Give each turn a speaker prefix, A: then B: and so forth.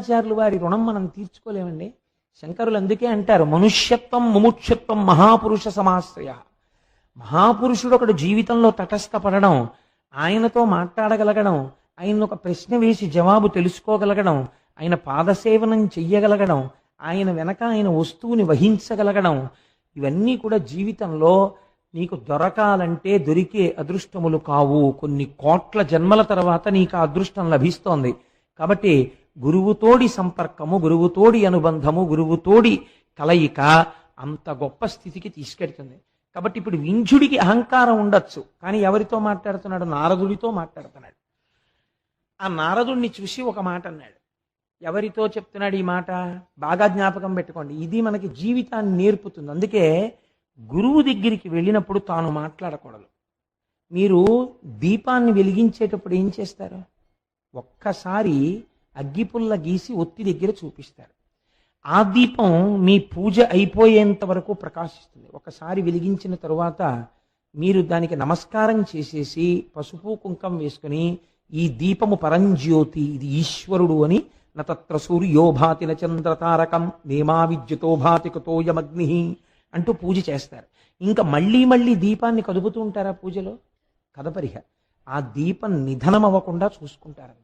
A: ఆచార్యులు వారి రుణం మనం తీర్చుకోలేమండి. శంకరులు అందుకే అంటారు, మనుష్యత్వం ముముక్షత్వం మహాపురుష సమాశ్రయ. మహాపురుషుడు ఒకడు జీవితంలో తటస్థపడడం, ఆయనతో మాట్లాడగలగడం, ఆయన ఒక ప్రశ్న వేసి జవాబు తెలుసుకోగలగడం, ఆయన పాదసేవనం చెయ్యగలగడం, ఆయన వెనక ఆయన వస్తువుని వహించగలగడం, ఇవన్నీ కూడా జీవితంలో నీకు దొరకాలంటే దొరికే అదృష్టములు కావు. కొన్ని కోట్ల జన్మల తర్వాత నీకు ఆ అదృష్టం లభిస్తోంది. కాబట్టి గురువుతోడి సంపర్కము, గురువుతోడి అనుబంధము, గురువుతోడి కలయిక అంత గొప్ప స్థితికి తీసుకెడుతుంది. కాబట్టి ఇప్పుడు వింధ్యుడికి అహంకారం ఉండొచ్చు, కానీ ఎవరితో మాట్లాడుతున్నాడు? నారదుడితో మాట్లాడుతున్నాడు. ఆ నారదుడిని చూసి ఒక మాట అన్నాడు. ఎవరితో చెప్తున్నాడు ఈ మాట? బాగా జ్ఞాపకం పెట్టుకోండి, ఇది మనకి జీవితాన్ని నేర్పుతుంది. అందుకే గురువు దగ్గరికి వెళ్ళినప్పుడు తాను మాట్లాడకూడదు. మీరు దీపాన్ని వెలిగించేటప్పుడు ఏం చేస్తారు? ఒక్కసారి అగ్గిపుల్ల గీసి ఒత్తి దగ్గర చూపిస్తారు. ఆ దీపం మీ పూజ అయిపోయేంత వరకు ప్రకాశిస్తుంది. ఒకసారి వెలిగించిన తరువాత మీరు దానికి నమస్కారం చేసేసి పసుపు కుంకం వేసుకుని, ఈ దీపము పరంజ్యోతి, ఇది ఈశ్వరుడు అని, నతత్ర సూర్యో భాతి నచంద్రతారకం నేమా విద్యుతో భాతి కుతోయమగ్ని అంటూ పూజ చేస్తారు. ఇంకా మళ్ళీ మళ్ళీ దీపాన్ని కదుపుతూ ఉంటారా పూజలో? కదపరిహ. ఆ దీపం నిధనం అవ్వకుండా చూసుకుంటారు.